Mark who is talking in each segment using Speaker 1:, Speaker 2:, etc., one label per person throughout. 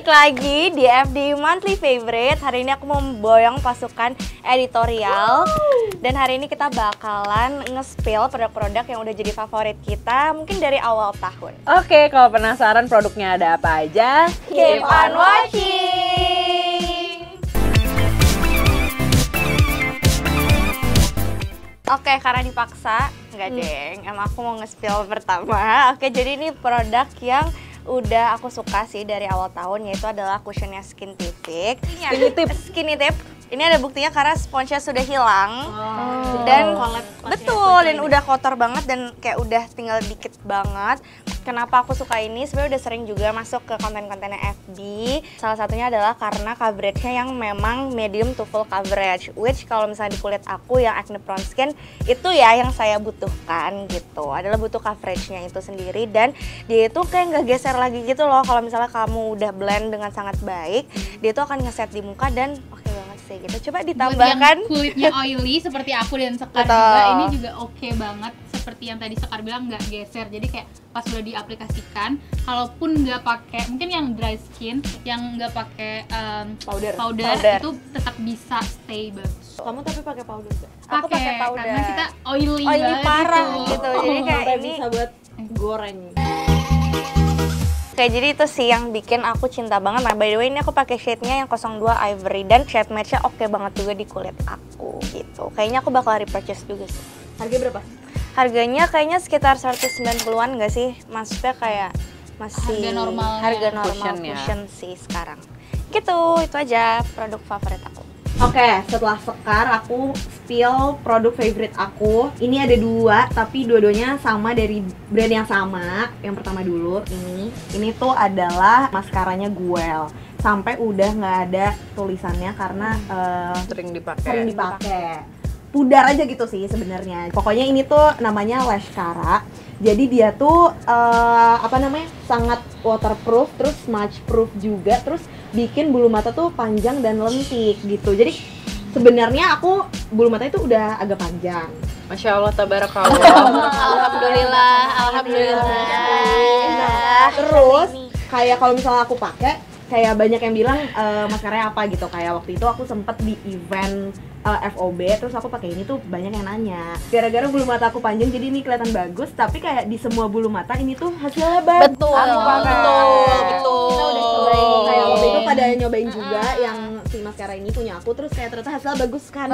Speaker 1: Balik lagi di FD Monthly Favorite. Hari ini aku mau memboyong pasukan editorial. Dan hari ini kita bakalan nge-spill produk-produk yang udah jadi favorit kita mungkin dari awal tahun.
Speaker 2: Oke, kalau penasaran produknya ada apa aja,
Speaker 1: Keep on watching! Oke, karena dipaksa, enggak deng, emang aku mau nge-spill pertama. Oke, jadi ini produk yang udah aku suka sih dari awal tahun, yaitu adalah cushionnya Skintific. Skinny Tip. Ini ada buktinya karena sponsnya sudah hilang. Dan betul, dan udah kotor banget dan kayak udah tinggal dikit banget. Kenapa aku suka ini? Sebenarnya udah sering juga masuk ke konten-kontennya FB. Salah satunya adalah karena coveragenya yang memang medium to full coverage. Which kalau misalnya di kulit aku yang acne prone skin, itu ya yang saya butuhkan gitu. Adalah butuh coveragenya itu sendiri. Dan dia itu kayak nggak geser lagi gitu loh. Kalau misalnya kamu udah blend dengan sangat baik, dia itu akan ngeset di muka dan oke banget sih gitu. Coba ditambahkan.
Speaker 3: Buat yang kulitnya oily seperti aku dan Sekar juga, ini juga oke banget. Seperti yang tadi Sekar bilang, nggak geser. Jadi kayak pas udah diaplikasikan, kalaupun nggak pakai, mungkin yang dry skin, yang nggak pakai powder itu tetap bisa stay bagus.
Speaker 4: Kamu tapi pakai powder gak?
Speaker 1: Aku pakai powder.
Speaker 3: Karena kita oily
Speaker 1: parah gitu. Jadi kayak ini
Speaker 4: bisa buat goreng.
Speaker 1: Oke, jadi itu sih yang bikin aku cinta banget. Nah, by the way, ini aku pakai shade-nya yang 02 Ivory dan shade match-nya oke banget juga di kulit aku gitu. Kayaknya aku bakal repurchase juga sih.
Speaker 4: Harganya berapa?
Speaker 1: Harganya kayaknya sekitar 190-an nggak sih? Maksudnya kayak masih harga normal cushion sih sekarang. Gitu, itu aja produk favorit aku.
Speaker 4: Oke, setelah Sekar aku spill produk favorite aku. Ini ada dua, tapi dua-duanya sama dari brand yang sama. Yang pertama dulu, ini tuh adalah maskaranya Guel. Sampai udah nggak ada tulisannya karena
Speaker 2: sering dipakai.
Speaker 4: Pudar aja gitu sih sebenarnya. Pokoknya ini tuh namanya Lashkara. Jadi dia tuh sangat waterproof, terus smudge proof juga, terus bikin bulu mata tuh panjang dan lentik gitu. Jadi sebenarnya aku bulu mata itu udah agak panjang.
Speaker 2: Masya Allah, tabarakallah.
Speaker 1: Alhamdulillah.
Speaker 4: Terus kayak kalau misalnya aku pakai, kayak banyak yang bilang maskaranya apa gitu. Kayak waktu itu aku sempet di event FOB, terus aku pakai ini tuh banyak yang nanya. Gara-gara bulu mata aku panjang jadi ini kelihatan bagus, tapi kayak di semua bulu mata ini tuh hasilnya bagus.
Speaker 1: Betul.
Speaker 4: Kita udah cobain, kayak waktu itu pada nyobain juga yang si maskara ini punya aku, terus kayak ternyata hasilnya bagus kan.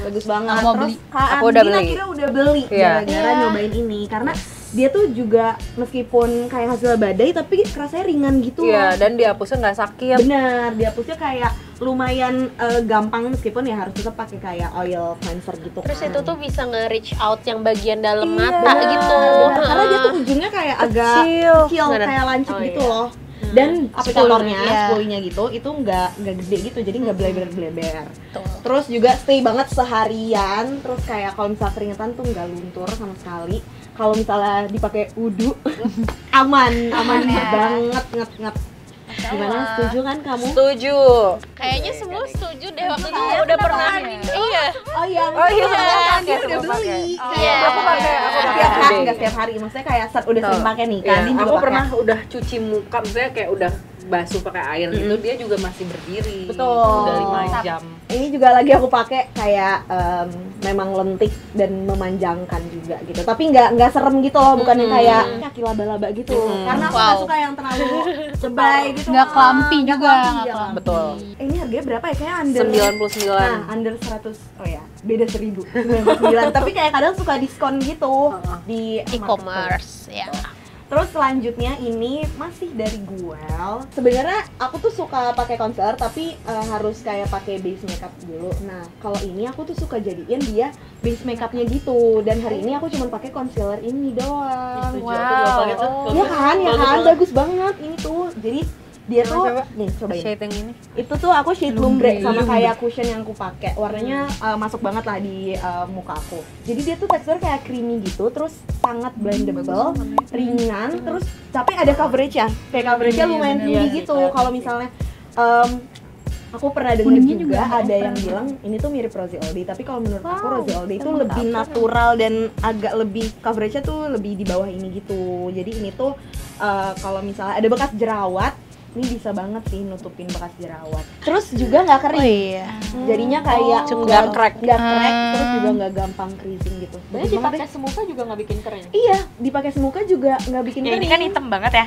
Speaker 4: Bagus banget. Terus Kak Andi akhirnya udah beli gara-gara nyobain ini karena dia tuh juga meskipun kayak hasil badai tapi rasanya ringan gitu.
Speaker 2: Iya, dan dihapusnya nggak sakit.
Speaker 4: Bener, dihapusnya kayak lumayan gampang meskipun ya harus tetap pakai kayak oil cleanser gitu.
Speaker 5: Terus itu tuh bisa nge-reach out yang bagian dalam mata
Speaker 4: bener,
Speaker 5: gitu.
Speaker 4: Karena dia tuh ujungnya kayak agak kecil, kayak lancip gitu loh. Dan aplikatornya, spulinya gitu, itu nggak gede gitu, jadi nggak bleber-bleber. Terus juga stay banget seharian, terus kayak kalau misalnya keringetan tuh nggak luntur sama sekali. Kalau misalnya dipakai wudhu, aman banget, nget. Gimana, setuju kan kamu?
Speaker 2: Setuju.
Speaker 5: Kayaknya semua setuju deh, waktu itu udah pernah. Iya.
Speaker 4: Oh iya, dia udah beli.
Speaker 5: Iya.
Speaker 4: Aku pakai setiap hari, nggak setiap hari, maksudnya kayak udah sering pakai nih kan.
Speaker 2: Aku pernah udah cuci muka, misalnya kayak udah basuh pakai air gitu, dia juga masih berdiri.
Speaker 4: Betul.
Speaker 2: Udah 5 jam.
Speaker 4: Ini juga lagi aku pakai kayak memang lentik dan memanjangkan juga gitu. Tapi nggak serem gitu loh, bukan yang kayak kaki laba-laba gitu. Karena aku nggak suka yang terlalu lebay gitu.
Speaker 3: Nggak clumpy juga.
Speaker 2: Betul.
Speaker 4: Ini harganya berapa ya? Kayak under
Speaker 2: 99.
Speaker 4: Nah, under 100. Oh ya, beda 1000. 99. Tapi kayak kadang suka diskon gitu di
Speaker 5: E-commerce ya.
Speaker 4: Terus selanjutnya ini masih dari Guel. Sebenarnya aku tuh suka pakai concealer tapi harus kayak pakai base makeup dulu. Nah, kalau ini aku tuh suka jadiin dia base makeupnya gitu. Dan hari ini aku cuma pakai concealer ini doang.
Speaker 2: Wow.
Speaker 4: Ya kan, bagus banget ini tuh. Jadi dia tuh nih cobain.
Speaker 2: Shade yang ini.
Speaker 4: Itu tuh aku shade lumbre sama kayak cushion yang aku pakai. Warnanya masuk banget lah di muka aku. Jadi dia tuh tekstur kayak creamy gitu, terus sangat blendable, ringan, terus tapi ada coverage-nya. Kayak coverage-nya lumayan tinggi gitu. Kalau misalnya aku pernah dengar juga ada yang bilang ini tuh mirip Rosy All Day, tapi kalau menurut aku Rosy All Day itu lebih natural dan agak lebih coverage-nya tuh lebih di bawah ini gitu. Jadi ini tuh kalau misalnya ada bekas jerawat ini bisa banget sih nutupin bekas jerawat. Terus juga nggak kering.
Speaker 5: Oh iya.
Speaker 4: Jadinya kayak
Speaker 2: nggak crack.
Speaker 4: terus juga nggak gampang creasing gitu.
Speaker 2: Sebenarnya
Speaker 4: Bagus banget
Speaker 2: dipakai
Speaker 4: deh.
Speaker 2: semuka juga nggak bikin kering.
Speaker 4: Iya, dipakai semuka juga nggak bikin
Speaker 1: Ya
Speaker 4: kering.
Speaker 1: ini kan hitam banget ya.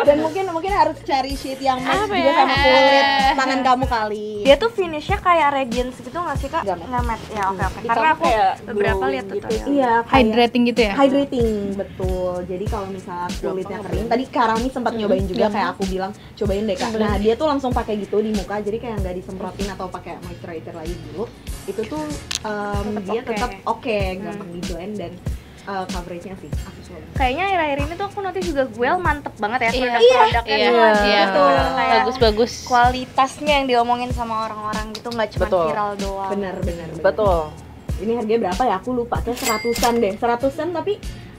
Speaker 4: Dan mungkin harus cari sheet yang match
Speaker 5: Apa
Speaker 4: juga
Speaker 5: ya?
Speaker 4: sama kulit tangan kamu kali.
Speaker 1: Dia tuh finishnya kayak radiance gitu nggak sih kak?
Speaker 4: Nggak matte.
Speaker 1: Nggak matte ya, oke.
Speaker 2: Di
Speaker 1: Karena
Speaker 2: kamu
Speaker 1: aku
Speaker 2: kayak
Speaker 1: beberapa
Speaker 2: glowing
Speaker 1: lihat
Speaker 2: gitu
Speaker 1: tutorial.
Speaker 2: sih.
Speaker 4: Iya, kayak
Speaker 3: Hydrating gitu ya?
Speaker 4: hydrating, betul. Jadi kalau misalnya kulitnya kering, tadi Karami sempat nyobain juga kayak aku bilang, cobain deh Kak. Nah, dia tuh langsung pakai gitu di muka, jadi kayak nggak disemprotin atau pakai moisturizer lagi dulu. Itu tuh dia
Speaker 1: oke.
Speaker 4: tetap oke, gampang di blend dan coveragenya sih aku suka banget.
Speaker 1: Kayaknya akhir-akhir ini tuh aku notice juga Guel mantep banget ya
Speaker 5: Iya.
Speaker 1: produk-produknya
Speaker 5: Iya,
Speaker 1: tuh lagi
Speaker 5: iya.
Speaker 1: betul kayak
Speaker 5: Bagus-bagus.
Speaker 1: kualitasnya yang diomongin sama orang-orang gitu, nggak cuma
Speaker 2: Betul.
Speaker 1: viral doang.
Speaker 4: Benar.
Speaker 2: Betul.
Speaker 4: Ini harganya berapa ya? Aku lupa, kayak 100-an deh. 100-an tapi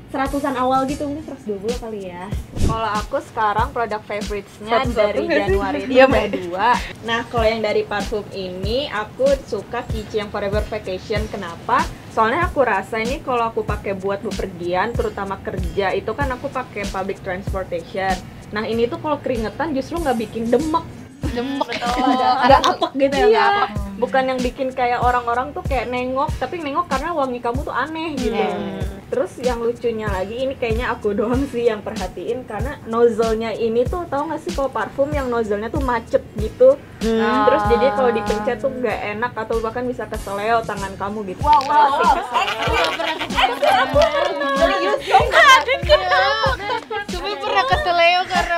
Speaker 4: 100-an awal gitu, mungkin 120 kali ya.
Speaker 6: Kalau aku sekarang produk favoritesnya
Speaker 2: Satu-satu
Speaker 6: dari
Speaker 2: nggak sih?
Speaker 6: Januari itu
Speaker 1: Iya,
Speaker 6: ada 2. Nah, kalau yang dari parfum ini aku suka Kicci yang Forever Vacation. Kenapa? Soalnya aku rasa ini kalau aku pakai buat bepergian, terutama kerja, itu kan aku pakai public transportation. Nah, ini tuh kalau keringetan justru nggak bikin demek.
Speaker 4: Agak apek gitu ya,
Speaker 6: Iya.
Speaker 4: nggak apek.
Speaker 6: Bukan yang bikin kayak orang-orang tuh kayak nengok, tapi nengok karena wangi kamu tuh aneh gitu. Terus yang lucunya lagi, ini kayaknya aku doang sih yang perhatiin, karena nozzle-nya ini tuh, tahu nggak sih kalau parfum yang nozzle-nya tuh macet gitu. Terus jadi kalau dipencet tuh nggak enak atau bahkan bisa keseleo tangan kamu gitu.
Speaker 5: Cuma pernah keseleo karena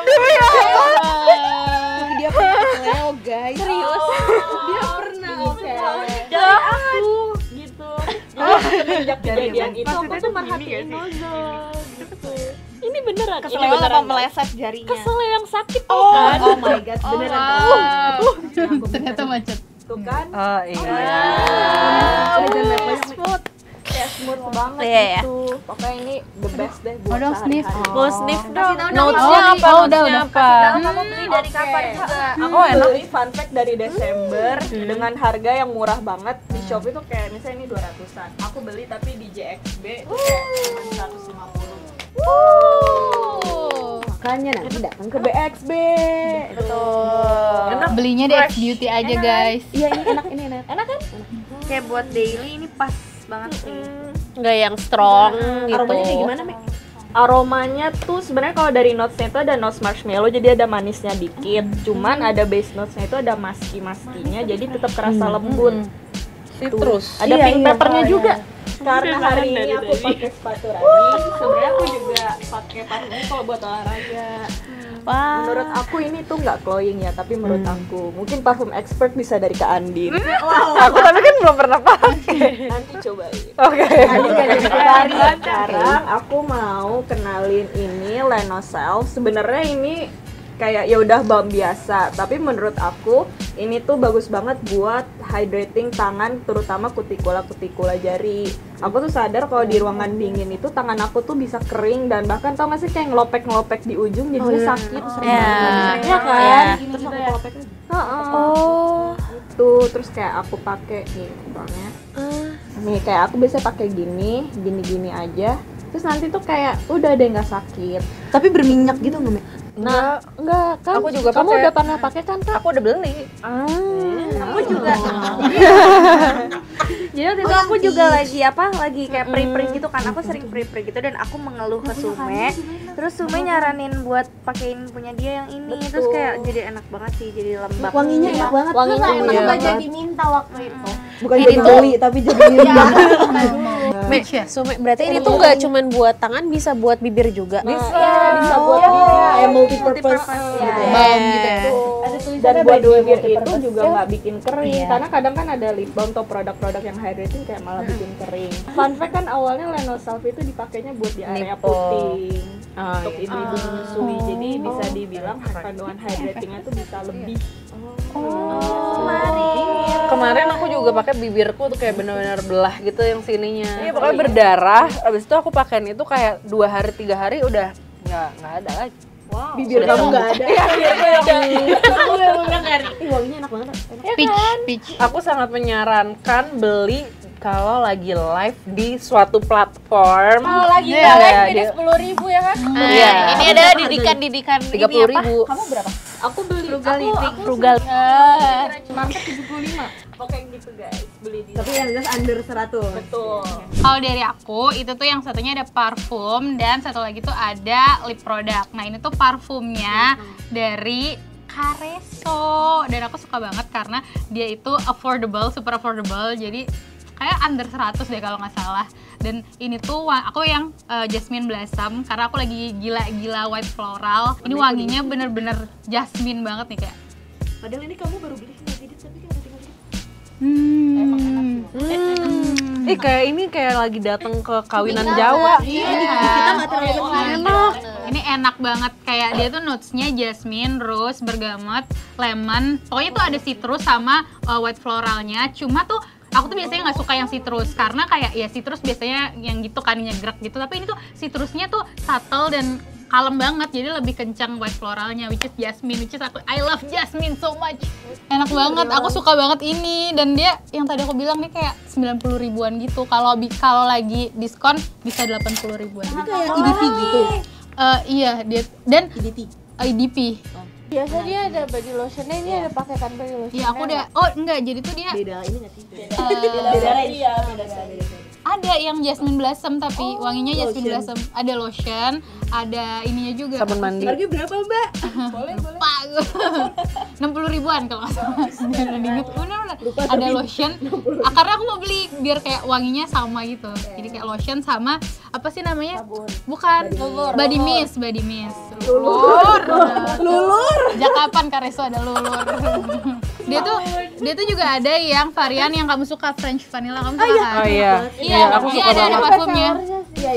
Speaker 4: Dia pernah Leo, guys.
Speaker 5: serius.
Speaker 4: Dia pernah, oke.
Speaker 6: Aku gitu. Jadi semenjak kejadian itu aku tuh merhatiin nozzle gitu. Ini beneran, ini
Speaker 1: Keseleo
Speaker 6: beneran.
Speaker 1: apa meleset jarinya?
Speaker 6: Keseleo yang sakit tuh
Speaker 4: Oh,
Speaker 6: kan.
Speaker 4: oh my god, beneran.
Speaker 3: Ternyata macet.
Speaker 6: Tuh kan.
Speaker 2: Oh iya.
Speaker 6: Smooth. Kayak smooth banget
Speaker 1: Iya, ya.
Speaker 6: gitu. Pokoknya ini the best deh buat
Speaker 3: Mau dong sniff.
Speaker 6: sehari-hari.
Speaker 5: Mau sniff dong.
Speaker 6: Notes-nya apa?
Speaker 3: Oh,
Speaker 6: Notes-nya
Speaker 3: udah.
Speaker 6: apa?
Speaker 1: Kamu beli dari kapan juga?
Speaker 6: Aku beli fun fact dari Desember dengan harga yang murah banget. Di shop itu kayak misalnya ini 200-an. Aku beli tapi di JXB itu kayak cuma 150.
Speaker 4: Makanya nanti datang ke BXB.
Speaker 6: Enak.
Speaker 3: Belinya di X Beauty aja guys.
Speaker 4: Iya, ini enak.
Speaker 6: Enak kan?
Speaker 1: Kayak buat daily ini pas banget sih.
Speaker 5: Nggak yang strong gitu.
Speaker 4: Aromanya kayak gimana, Mek?
Speaker 6: Aromanya tuh sebenarnya kalau dari notes-nya itu ada notes marshmallow, jadi ada manisnya dikit. Cuman ada base notes-nya itu ada maski-maskinya, jadi tetap kerasa lembut.
Speaker 2: Citrus.
Speaker 6: Ada
Speaker 4: Iya,
Speaker 6: pink
Speaker 4: iya,
Speaker 6: peppernya
Speaker 4: iya.
Speaker 6: juga. Karena hari ini aku pakai sepatu running, sebenarnya aku juga pakai parfum ini kalau buat olahraga. Menurut aku ini tuh nggak cloying ya, tapi menurut aku mungkin parfum expert bisa dari Kak Andin.
Speaker 2: Aku tapi kan belum pernah pakai.
Speaker 6: Nanti cobain.
Speaker 2: Oke.
Speaker 6: Sekarang aku mau kenalin ini Lenocel. Sebenarnya ini kayak ya udah balm biasa, tapi menurut aku ini tuh bagus banget buat hydrating tangan, terutama kutikula jari. Aku tuh sadar kalau di ruangan dingin itu tangan aku tuh bisa kering dan bahkan tau gak sih kayak ngelopek di ujung jadinya sakit sering banget.
Speaker 1: Iya kan?
Speaker 5: Iya.
Speaker 4: Terus aku kelopek.
Speaker 6: Itu terus kayak aku pakai nih bangnya. Nih kayak aku biasa pakai gini aja. Terus nanti tuh kayak udah deh nggak sakit.
Speaker 4: Tapi berminyak gitu nggak, Mek?
Speaker 6: Nah, enggak kan?
Speaker 2: Aku juga
Speaker 6: kamu
Speaker 2: pakai.
Speaker 6: udah pernah pakai kan, Kak?
Speaker 2: Aku udah beli.
Speaker 1: Aku juga. Jadi waktu itu aku juga lagi kayak pre-pre gitu kan. Aku sering pre-pre gitu dan aku mengeluh ke Sume. Terus Sume nyaranin buat pakein punya dia yang ini. Terus kayak jadi enak banget sih, jadi lembab.
Speaker 4: Wanginya enak banget.
Speaker 6: Wanginya
Speaker 4: Nggak
Speaker 6: enak
Speaker 4: enak
Speaker 6: banget.
Speaker 4: jadi minta waktu itu. Bukan
Speaker 5: Ini
Speaker 4: jadi
Speaker 5: tuh-
Speaker 4: beli, tapi jadi minta.
Speaker 5: Mek, berarti ini tuh nggak cuman buat tangan, bisa buat bibir juga.
Speaker 6: Bisa buat
Speaker 4: ya, multi purpose.
Speaker 3: Balm gitu ya.
Speaker 6: dan buat bibir itu juga nggak bikin kering karena kadang kan ada lip balm atau produk-produk yang hydrating kayak malah bikin kering. Fun fact kan awalnya Lenosalve itu dipakainya buat di area
Speaker 2: Nipple.
Speaker 6: puting untuk ibu-ibu menyusui, jadi bisa dibilang kandungan hydratingnya tuh bisa lebih.
Speaker 2: Kemarin aku juga pakai bibirku tuh kayak benar-benar belah gitu yang sininya. Iya pokoknya berdarah. Abis itu aku pakein itu kayak 2 hari 3 hari udah nggak ada lagi.
Speaker 4: Bibir kamu nggak ada.
Speaker 2: Iya bibirku yang
Speaker 4: Ih, wanginya enak banget.
Speaker 3: Peach.
Speaker 2: Aku sangat menyarankan beli kalau lagi live di suatu platform.
Speaker 5: Kalau lagi
Speaker 2: Iya,
Speaker 5: live
Speaker 2: iya,
Speaker 5: beda
Speaker 2: dia-
Speaker 5: 10.000 ya kan?
Speaker 2: Iya.
Speaker 1: Ini ada didikan-didikan ini
Speaker 2: 30.000.
Speaker 4: Kamu berapa?
Speaker 6: Aku beli
Speaker 2: Frugal.
Speaker 4: Market 75.
Speaker 6: Pokoknya gitu guys, beli di
Speaker 4: Tapi yang jelas under 100.
Speaker 6: betul.
Speaker 3: Kalau dari aku itu tuh yang satunya ada parfum dan satu lagi tuh ada lip product. Nah ini tuh parfumnya dari Careso dan aku suka banget karena dia itu affordable, super affordable. Jadi kayak under 100 deh kalau nggak salah. Dan ini tuh aku yang jasmine blossom karena aku lagi gila-gila white floral. Ini wanginya bener-bener jasmine banget nih kayak.
Speaker 4: Padahal ini kamu baru beli nggak edit tapi kan udah tinggal dikit.
Speaker 2: Kayak ini kayak lagi datang ke kawinan Jawa.
Speaker 4: Kita nggak terlalu
Speaker 2: Enak.
Speaker 3: Ini enak banget, kayak dia tuh notesnya jasmine, rose, bergamot, lemon. Pokoknya tuh ada citrus sama white floralnya. Cuma tuh aku tuh biasanya nggak suka yang citrus karena kayak ya citrus biasanya yang gitu kan nyegrek gitu. Tapi ini tuh citrusnya tuh subtle dan kalem banget, jadi lebih kencang white floralnya, which is jasmine, I love jasmine so much. Enak banget, aku suka banget ini. Dan dia yang tadi aku bilang nih kayak 90 ribuan gitu. Kalau lagi diskon bisa 80 ribuan.
Speaker 4: kayak EDP gitu.
Speaker 3: Iya, dia dan EDP.
Speaker 5: Biasa dia ada body lotionnya, ini ada paketan body lotion.
Speaker 3: Iya, aku udah. Oh, enggak, jadi tuh dia
Speaker 4: Beda ini nggak sih?
Speaker 3: ada yang jasmine blossom tapi wanginya jasmine blossom. Ada lotion, ada ininya juga.
Speaker 2: Sabun mandi.
Speaker 4: Harganya berapa, Mbak?
Speaker 3: Lupa gue. 60 ribuan kalau nggak salah. Bener inget. Bener. Ada lotion. Karena aku mau beli biar kayak wanginya sama gitu. Jadi kayak lotion sama apa sih namanya? Bukan. Body mist. Lulur. Sejak kapan Careso ada lulur? Dia tuh juga ada yang varian yang kamu suka, French vanilla. Kamu suka kan?
Speaker 2: Oh iya.
Speaker 3: Iya,
Speaker 2: aku
Speaker 3: dia
Speaker 2: suka
Speaker 3: ada
Speaker 2: banget.
Speaker 3: parfumnya.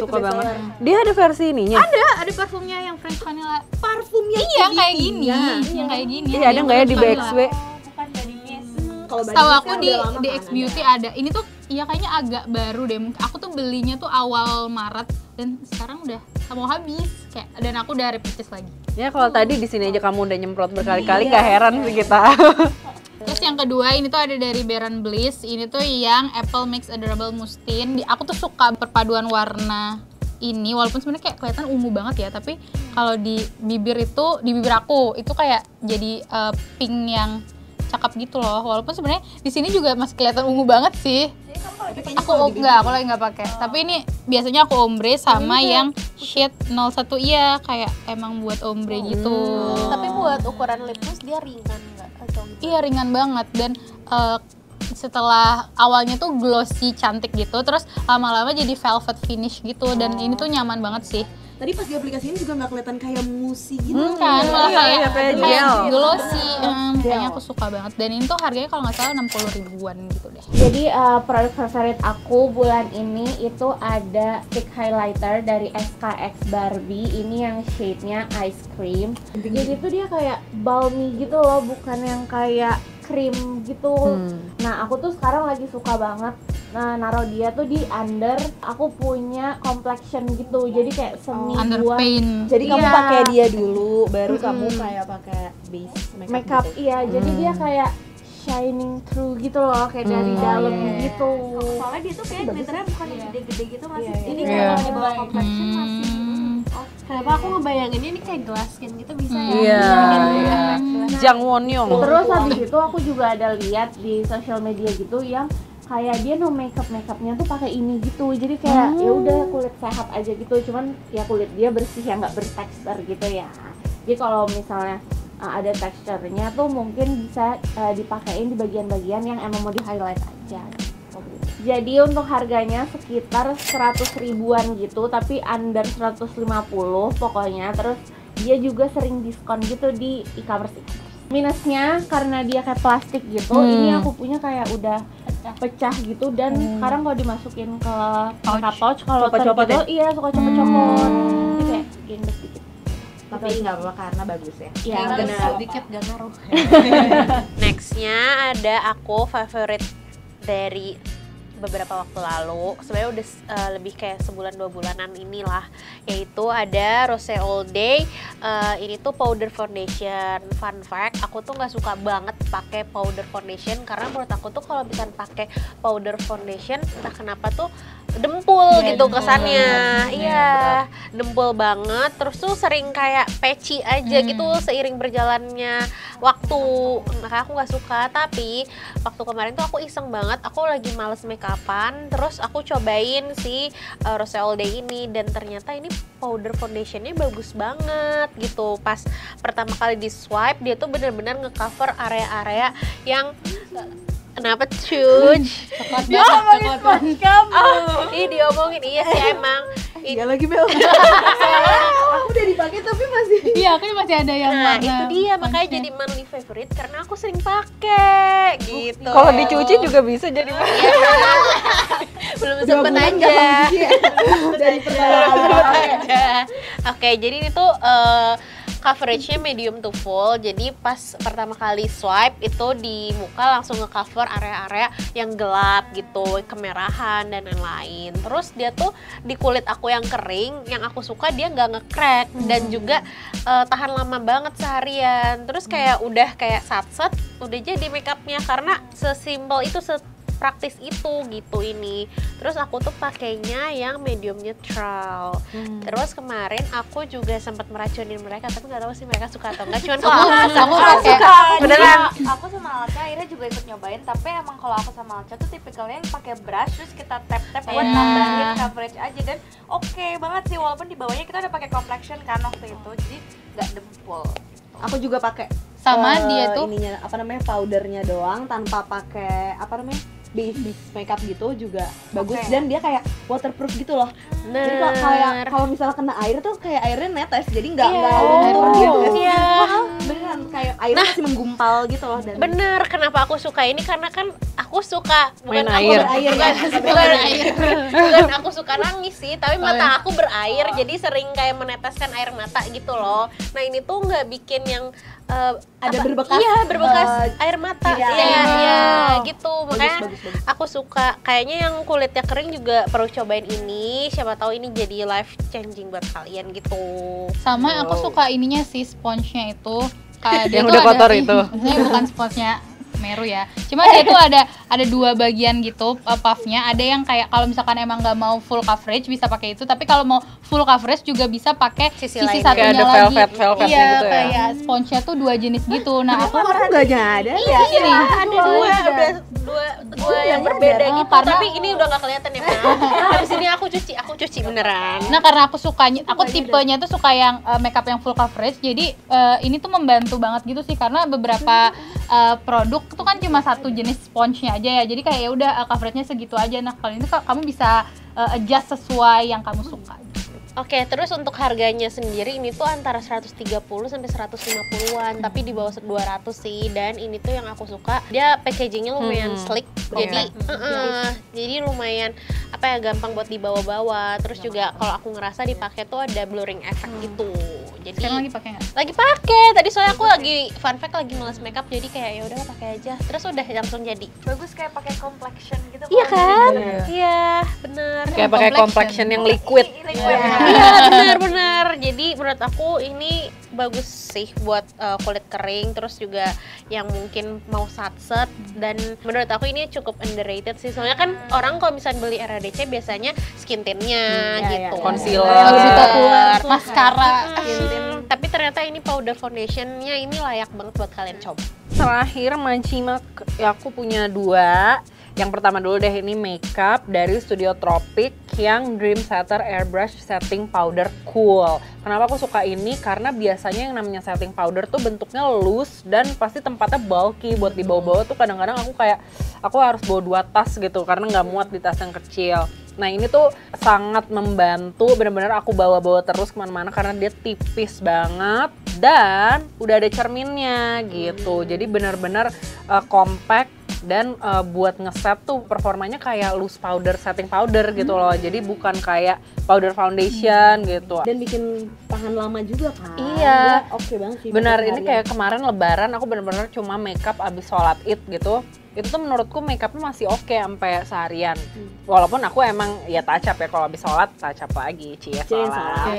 Speaker 2: Suka banget. Dia ada versi ininya.
Speaker 3: Ada parfumnya yang French vanilla.
Speaker 4: Parfumnya
Speaker 3: Iya, kayak gini. Yang kayak gini.
Speaker 2: Iya, ada nggak ya di
Speaker 3: French vanilla.
Speaker 2: BXW?
Speaker 4: Kalau
Speaker 3: Setahu
Speaker 4: Body
Speaker 3: aku
Speaker 4: Mist kan
Speaker 3: di
Speaker 4: udah lama
Speaker 3: X
Speaker 4: kan
Speaker 3: Beauty ada. Ini tuh ya kayaknya agak baru deh. Aku tuh belinya tuh awal Maret dan sekarang udah mau habis kayak, dan aku udah repurchase lagi.
Speaker 2: Ya kalau tadi di sini aja kamu udah nyemprot berkali-kali, nggak heran sih kita.
Speaker 3: Terus yang kedua ini tuh ada dari Baron Bliss. Ini tuh yang Apple Mix Adorable Mustine. Aku tuh suka perpaduan warna ini, walaupun sebenarnya kayak kelihatan ungu banget ya, tapi kalau di bibir aku itu kayak jadi pink yang cakep gitu loh. Walaupun sebenarnya di sini juga masih kelihatan ungu banget sih. Aku lagi nggak pakai. Tapi ini biasanya aku ombre sama yang shade 01. Iya, kayak emang buat ombre gitu.
Speaker 5: Tapi buat ukuran lip gloss dia ringan nggak? Atau
Speaker 3: Iya, ringan banget dan setelah awalnya tuh glossy cantik gitu, terus lama-lama jadi velvet finish gitu dan ini tuh nyaman banget sih.
Speaker 4: Tadi pas di aplikasi ini juga nggak kelihatan kayak musi gitu.
Speaker 3: Kan malah
Speaker 2: iya,
Speaker 3: kayak
Speaker 2: kayak gel.
Speaker 3: glossy. Kayaknya aku suka banget dan ini tuh harganya kalau nggak salah 60 ribuan gitu deh.
Speaker 1: Jadi produk favorit aku bulan ini itu ada stick highlighter dari SKX Barbie. Ini yang shade-nya ice cream. Jadi tuh dia kayak balmy gitu loh, bukan yang kayak krim gitu. Nah aku tuh sekarang lagi suka banget naruh dia tuh di under. Aku punya complexion gitu, jadi kayak semi
Speaker 3: Underpaint.
Speaker 4: Jadi kamu
Speaker 1: Iya.
Speaker 4: pakai dia dulu, baru kamu kayak pakai base
Speaker 1: makeup
Speaker 4: gitu.
Speaker 1: iya. Jadi dia kayak shining through gitu loh, kayak dari dalam gitu.
Speaker 7: Soalnya dia tuh kayak glitternya bukan yang gede-gede gitu masih. Jadi
Speaker 2: Iya.
Speaker 7: kalau di bawah complexion masih. Kenapa aku ngebayangin ini kayak glass skin gitu bisa ya?
Speaker 2: Iya. Jang Won-young.
Speaker 1: Terus habis itu aku juga ada lihat di sosial media gitu yang kayak dia no makeupnya tuh pakai ini gitu. Jadi kayak ya udah kulit sehat aja gitu. Cuman ya kulit dia bersih ya, nggak bertekstur gitu ya. Jadi kalau misalnya ada teksturnya tuh mungkin bisa dipakein di bagian-bagian yang emang mau di highlight aja. Jadi untuk harganya sekitar 100 ribuan gitu, tapi under 150 pokoknya. Terus dia juga sering diskon gitu di e-commerce. Minusnya karena dia kayak plastik gitu, ini aku punya kayak udah pecah gitu dan sekarang kalau dimasukin ke makeup pouch kalau
Speaker 4: Copot-copot
Speaker 1: tergedel, iya suka copot-copot. Jadi kayak gengges dikit.
Speaker 4: Tapi nggak apa-apa karena bagus ya.
Speaker 1: Iya benar.
Speaker 7: Sedikit gak ngaruh.
Speaker 5: Nextnya ada aku favorit dari beberapa waktu lalu, sebenarnya udah lebih kayak sebulan 2 bulanan inilah, yaitu ada Rose All Day. Ini tuh powder foundation. Fun fact, aku tuh nggak suka banget pakai powder foundation karena menurut aku tuh kalau bisa pakai powder foundation entah kenapa tuh dempul gitu kesannya. Iya, dempul banget. Terus tuh sering kayak patchy aja gitu seiring berjalannya waktu. Makanya aku nggak suka. Tapi waktu kemarin tuh aku iseng banget. Aku lagi males make upan. Terus aku cobain si Rose All Day ini dan ternyata ini powder foundationnya bagus banget gitu. Pas pertama kali di swipe dia tuh bener-bener ngecover area-area yang kenapa cuy?
Speaker 3: Coklat banget.
Speaker 5: Ih diomongin, iya sih emang.
Speaker 4: Iya lagi Bel. Aku udah dipakai tapi masih.
Speaker 3: Iya, aku masih ada yang
Speaker 5: Nah
Speaker 3: warna
Speaker 5: itu dia makanya
Speaker 3: punch-nya.
Speaker 5: jadi monthly favorite karena aku sering pakai gitu.
Speaker 2: Kalau dicuci juga bisa jadi
Speaker 5: belum sempet aja.
Speaker 4: Dari pertama
Speaker 5: aja. Oke, jadi ini tuh coveragenya medium to full. Jadi pas pertama kali swipe itu di muka langsung nge-cover area-area yang gelap gitu, kemerahan dan lain-lain. Terus dia tuh di kulit aku yang kering, yang aku suka dia nggak nge-crack dan juga tahan lama banget seharian. Terus kayak udah kayak sat-set, udah jadi makeupnya karena sesimpel itu, praktis itu gitu ini. Terus aku tuh pakainya yang medium neutral. Terus kemarin aku juga sempat meracunin mereka, tapi nggak tahu sih mereka suka atau enggak. Cuman kalau
Speaker 3: Aku pakai
Speaker 1: Beneran. Aku sama Alca akhirnya juga ikut nyobain, tapi emang kalau aku sama Alca tuh tipikalnya yang pakai brush terus kita tap-tap buat nambahin coverage aja dan oke banget sih walaupun di bawahnya kita udah pakai complexion kan waktu itu, jadi nggak dempul.
Speaker 4: Aku juga pakai
Speaker 3: sama dia tuh
Speaker 4: ininya apa namanya powdernya doang tanpa pakai apa namanya base makeup gitu juga bagus dan dia kayak waterproof gitu loh. Jadi kalau misalnya kena air tuh kayak airnya netes jadi nggak luntur gitu.
Speaker 5: Iya.
Speaker 4: Beneran kayak airnya masih menggumpal gitu loh dan
Speaker 5: Bener, kenapa aku suka ini karena kan aku suka
Speaker 2: Main
Speaker 5: aku
Speaker 2: air.
Speaker 5: bukan aku suka nangis sih, tapi mata aku berair jadi sering kayak meneteskan air mata gitu loh. Nah ini tuh nggak bikin yang
Speaker 4: ada berbekas.
Speaker 5: Iya, berbekas air mata. Iya, gitu. Makanya
Speaker 4: bagus.
Speaker 5: aku suka. Kayaknya yang kulitnya kering juga perlu cobain ini. Siapa tahu ini jadi life changing buat kalian gitu.
Speaker 3: sama aku suka ininya sih sponge-nya itu. Kayak dia
Speaker 2: Yang
Speaker 3: tuh
Speaker 2: udah
Speaker 3: ada
Speaker 2: kotor
Speaker 3: sih,
Speaker 2: itu.
Speaker 3: maksudnya bukan sponge-nya Meru ya. Cuma dia tuh ada 2 bagian gitu puffnya. Ada yang kayak kalau misalkan emang nggak mau full coverage bisa pakai itu, tapi kalau mau full coverage juga bisa pakai
Speaker 5: Sisi
Speaker 3: sisi
Speaker 5: lainnya.
Speaker 3: satunya
Speaker 2: Kayak ada
Speaker 3: lagi.
Speaker 2: velvet-velvetnya
Speaker 3: Iya,
Speaker 2: gitu ya.
Speaker 3: kayak sponge-nya tuh 2 jenis gitu. Nah, aku
Speaker 4: nggak ada.
Speaker 5: Iya, ada dua yang berbeda gitu.
Speaker 3: karena-
Speaker 5: Tapi ini udah nggak kelihatan ya, Pak. Habis ini aku cuci beneran.
Speaker 3: Nah karena aku tipenya tuh suka yang makeup yang full coverage, jadi ini tuh membantu banget gitu sih karena beberapa produk tuh kan cuma satu jenis sponge-nya aja ya, jadi kayak ya udah coveragenya segitu aja. Nah kalau ini kamu bisa adjust sesuai yang kamu suka.
Speaker 5: Oke, terus untuk harganya sendiri ini tuh antara 130 sampai 150-an, tapi di bawah 200 sih. Dan ini tuh yang aku suka, dia packagingnya lumayan slick. Jadi jadi lumayan apa ya, gampang buat dibawa-bawa. Terus juga kalau aku ngerasa dipakai tuh ada blurring effect gitu. Jadi
Speaker 3: Sekarang lagi pakai nggak?
Speaker 5: lagi pakai. Tadi soalnya aku lagi fun fact lagi males makeup, jadi kayak ya udah pakai aja. Terus udah langsung jadi.
Speaker 1: Bagus kayak pakai complexion gitu.
Speaker 5: Iya
Speaker 1: kalau
Speaker 5: kan?
Speaker 1: di-
Speaker 5: Iya, bener.
Speaker 2: Kayak pakai complexion yang liquid.
Speaker 5: Iya benar. Jadi menurut aku ini bagus sih buat kulit kering, terus juga yang mungkin mau satset. Dan menurut aku ini cukup underrated sih. Soalnya kan orang kalau misalnya beli RADC biasanya skin tintnya gitu,
Speaker 2: Concealer.
Speaker 3: Maskara.
Speaker 5: Tapi ternyata ini powder foundationnya ini layak banget buat kalian coba.
Speaker 2: Terakhir Manchima, ya aku punya 2. Yang pertama dulu deh, ini makeup dari Studio Tropic yang Dream Setter Airbrush Setting Powder Cool. Kenapa aku suka ini? Karena biasanya yang namanya setting powder tuh bentuknya loose dan pasti tempatnya bulky buat dibawa-bawa tuh kadang-kadang aku harus bawa 2 tas gitu karena nggak muat di tas yang kecil. Nah ini tuh sangat membantu, bener-bener aku bawa-bawa terus kemana-mana karena dia tipis banget dan udah ada cerminnya gitu. Jadi bener-bener compact Dan buat ngeset tuh performanya kayak loose powder, setting powder gitu loh. Jadi bukan kayak powder foundation gitu.
Speaker 4: Dan bikin tahan lama juga kan.
Speaker 2: Iya.
Speaker 4: Dia oke banget sih.
Speaker 2: Benar,
Speaker 4: buat
Speaker 2: ini
Speaker 4: seharian.
Speaker 2: kayak kemarin lebaran aku bener-bener cuma makeup abis sholat id gitu. Itu tuh menurutku makeupnya masih oke sampai seharian. Walaupun aku emang ya touch up ya, kalau abis sholat touch up lagi, cie sholat.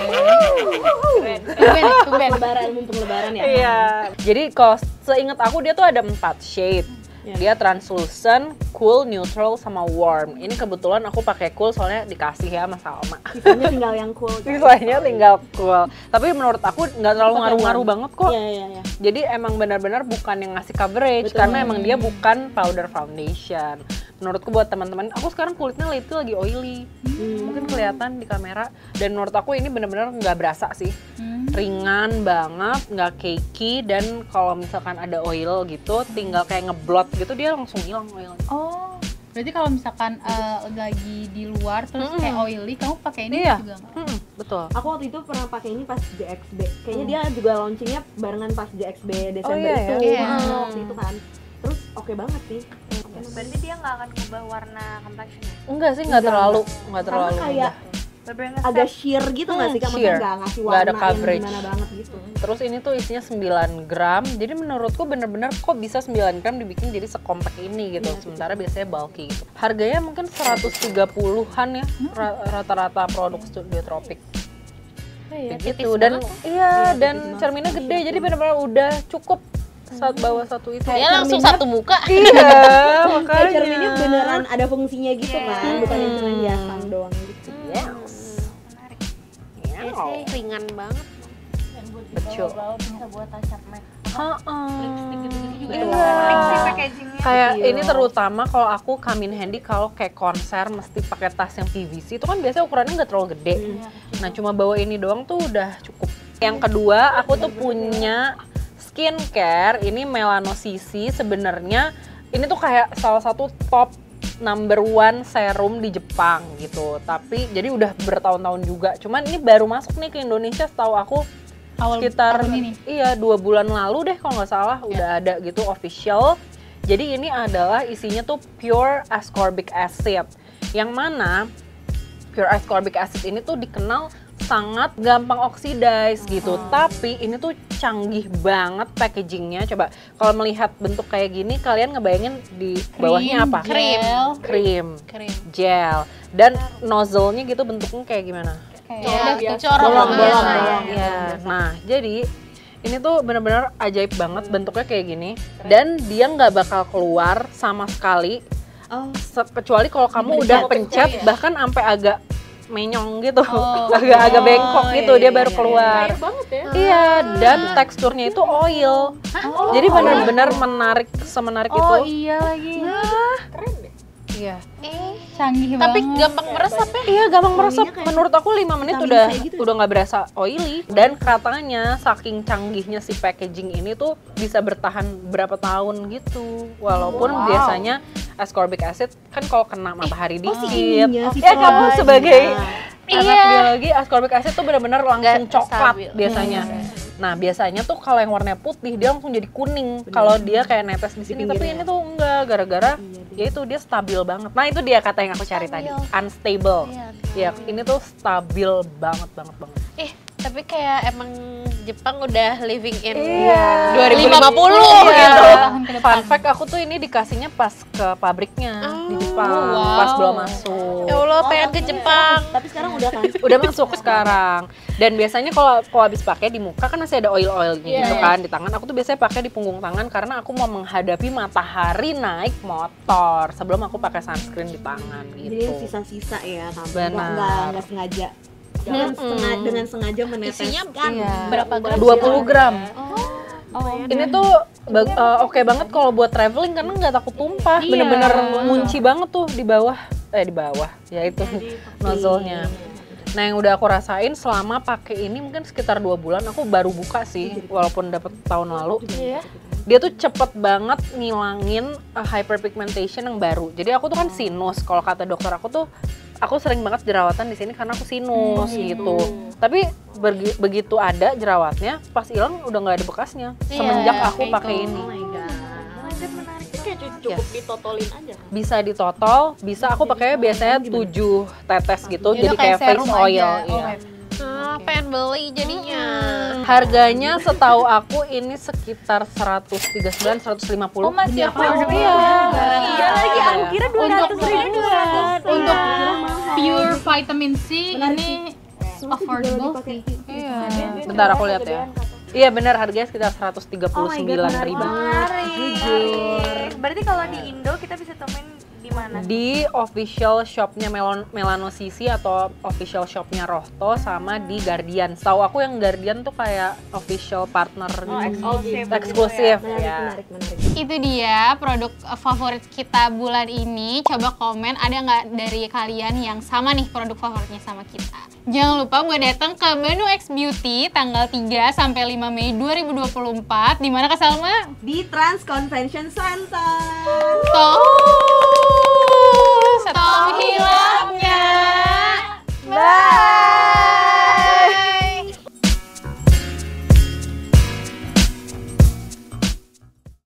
Speaker 4: Lebaran, mumpung lebaran ya.
Speaker 2: Iya. Jadi kalau seingat aku dia tuh ada 4 shade. Dia translucent, cool, neutral, sama warm. Ini kebetulan aku pakai cool soalnya dikasih ya sama Salma.
Speaker 4: Sisanya tinggal yang cool.
Speaker 2: Sisanya tinggal cool. Tapi menurut aku nggak terlalu ngaruh-ngaruh banget kok.
Speaker 4: Iya.
Speaker 2: Jadi emang benar-benar bukan yang ngasih coverage.
Speaker 4: Betul.
Speaker 2: Karena emang dia bukan powder foundation. Menurutku buat teman-teman, aku sekarang kulitnya itu lagi oily. Mungkin kelihatan di kamera. Dan menurut aku ini benar-benar nggak berasa sih. Ringan banget, nggak cakey, dan kalau misalkan ada oil gitu, tinggal kayak ngeblot gitu dia langsung hilang oilnya.
Speaker 3: Oh, berarti kalau misalkan lagi di luar terus kayak oily, kamu pakai ini
Speaker 2: Iya.
Speaker 3: juga nggak?
Speaker 2: Betul.
Speaker 4: Aku waktu itu pernah pakai ini pas JXB. Kayaknya dia juga launchingnya barengan pas JXB Desember
Speaker 2: iya
Speaker 4: itu.
Speaker 2: ya?
Speaker 3: Iya.
Speaker 4: Waktu itu kan. Terus oke banget sih.
Speaker 1: Berarti dia nggak akan ngubah warna complexion ya?
Speaker 2: Enggak sih, nggak terlalu
Speaker 4: Karena kayak
Speaker 1: Bener-bener
Speaker 4: agak sheer gitu nggak sih? Kan maksudnya
Speaker 2: sheer.
Speaker 4: nggak ngasih
Speaker 2: Nggak
Speaker 4: warna
Speaker 2: ada coverage.
Speaker 4: yang gimana banget gitu.
Speaker 2: Terus ini tuh isinya 9 gram, jadi menurutku bener-bener kok bisa 9 gram dibikin jadi sekompak ini gitu. Sementara biasanya bulky gitu. Harganya mungkin 130-an ya, rata-rata produk Studio Tropic. Gitu. Dan iya, dan cerminnya gede, jadi bener-bener udah cukup saat bawa satu itu.
Speaker 5: Ya langsung satu muka.
Speaker 2: Iya,
Speaker 4: Kayak
Speaker 2: makanya.
Speaker 4: cerminnya beneran ada fungsinya gitu kan, bukan yang cuma hiasan doang gitu.
Speaker 5: Ya sih, ringan banget.
Speaker 2: Betul.
Speaker 7: Bisa buat touch up make.
Speaker 3: Lipstick gitu-gitu juga.
Speaker 1: menarik sih packagingnya.
Speaker 2: Kayak ini terutama kalau aku come in handy kalau kayak konser mesti pakai tas yang PVC itu kan biasanya ukurannya nggak terlalu gede. Nah cuma bawa ini doang tuh udah cukup. Yang kedua aku tuh punya skincare, ini Melanocisi. Sebenarnya ini tuh kayak salah satu top number 1 serum di Jepang gitu. Tapi jadi udah bertahun-tahun juga. Cuman ini baru masuk nih ke Indonesia setahu aku
Speaker 3: Awal
Speaker 2: sekitar
Speaker 3: tahun ini.
Speaker 2: iya 2 bulan lalu deh kalau nggak salah udah ada gitu official. Jadi ini adalah isinya tuh pure ascorbic acid, yang mana pure ascorbic acid ini tuh dikenal sangat gampang oxidize gitu. Tapi ini tuh canggih banget packagingnya. Coba kalau melihat bentuk kayak gini kalian ngebayangin di bawahnya apa? Krim, gel, dan nozzle-nya gitu bentuknya kayak gimana?
Speaker 3: Kayak
Speaker 4: Bolong-bolong
Speaker 2: Ya, nah jadi ini tuh bener-bener ajaib banget bentuknya kayak gini, dan dia nggak bakal keluar sama sekali, kecuali kalau kamu udah pencet bahkan sampai agak menyong gitu, agak bengkok gitu dia baru keluar. Iya, dan teksturnya itu oil, jadi bener-bener menarik, semenarik itu.
Speaker 3: Oh iya lagi.
Speaker 2: Iya.
Speaker 3: Canggih
Speaker 5: Tapi
Speaker 3: banget.
Speaker 5: gampang meresap ya.
Speaker 2: Iya, gampang meresap. Menurut aku 5 menit
Speaker 4: vitamin C gitu ya?
Speaker 2: udah nggak berasa oily. Dan katanya saking canggihnya si packaging ini tuh bisa bertahan berapa tahun gitu. Walaupun biasanya ascorbic acid kan kalau kena matahari dikit.
Speaker 4: ininya, si
Speaker 2: Ya kamu
Speaker 4: pewarnanya.
Speaker 2: sebagai anak biologi, ascorbic acid tuh benar-benar langsung
Speaker 5: Nggak
Speaker 2: coklat
Speaker 5: stabil.
Speaker 2: biasanya. Nah biasanya tuh kalau yang warnanya putih dia langsung jadi kuning kalau dia kayak netes di sini. Tapi ini tuh enggak, gara-gara ya itu dia stabil banget. Nah itu dia kata yang aku cari tadi, unstable. Ya ini tuh stabil banget.
Speaker 5: Tapi kayak emang Jepang udah living in
Speaker 2: Iya.
Speaker 5: 2050
Speaker 2: Iya.
Speaker 5: gitu.
Speaker 3: Tahun ke depan.
Speaker 2: Fun fact, aku tuh ini dikasihnya pas ke pabriknya di Jepang, pas belum masuk.
Speaker 5: Ya Allah, pengen ke Jepang.
Speaker 4: Tapi sekarang udah kan.
Speaker 2: Udah masuk sekarang. Dan biasanya kalau habis pakai di muka kan masih ada oil-oilnya gitu kan di tangan. Aku tuh biasanya pakai di punggung tangan karena aku mau menghadapi matahari naik motor sebelum aku pakai sunscreen di tangan
Speaker 4: Jadi
Speaker 2: gitu.
Speaker 4: sisa-sisa ya kamu.
Speaker 2: Benar.
Speaker 4: Nggak sengaja. Dengan sengaja meneteskan.
Speaker 5: Isinya
Speaker 2: Iya.
Speaker 5: berapa gram?
Speaker 2: 20 gram.
Speaker 3: Oh,
Speaker 2: Ini tuh oke banget kalau buat traveling karena nggak takut tumpah.
Speaker 3: Iya.
Speaker 2: Bener-bener ngunci banget tuh di bawah. Ya itu nozzle-nya. Nah yang udah aku rasain selama pakai ini mungkin sekitar 2 bulan, aku baru buka sih walaupun dapet tahun lalu. Dia tuh cepet banget ngilangin hyperpigmentation yang baru. Jadi aku tuh kan sinus, kalau kata dokter aku tuh aku sering banget jerawatan di sini karena aku sinus gitu. Tapi begitu ada jerawatnya, pas hilang udah nggak ada bekasnya. Semenjak aku pakai ini.
Speaker 1: Menarik, kayak
Speaker 6: cukup ditotolin aja kan?
Speaker 2: Bisa ditotol, bisa aku pakainya biasanya 7 tetes gitu,
Speaker 3: Jadi
Speaker 2: jadi kayak face
Speaker 3: serum
Speaker 2: oil.
Speaker 3: aja.
Speaker 2: Iya.
Speaker 5: Pengen beli jadinya.
Speaker 2: Harganya setahu aku ini sekitar 139 150.
Speaker 3: Masih affordable.
Speaker 1: Iya lagi, aku kira 200.000.
Speaker 3: Untuk pure vitamin C ini affordable sih.
Speaker 2: Bentar aku lihat ya. Iya benar, harganya sekitar 139.000.
Speaker 1: Berarti kalau di Indo kita bisa temuin di mana?
Speaker 2: Di official shopnya Melanosisi atau official shopnya Rohto sama di Guardian. Setahu aku yang Guardian tuh kayak official partner eksklusif ya.
Speaker 4: Menarik.
Speaker 3: Itu dia produk favorit kita bulan ini. Coba komen ada nggak dari kalian yang sama nih produk favoritnya sama kita. Jangan lupa buat datang ke Bandung X Beauty tanggal 3 sampai 5 Mei 2024. Di mana Kak Salma?
Speaker 4: Di Trans Convention Center.
Speaker 3: Tuh.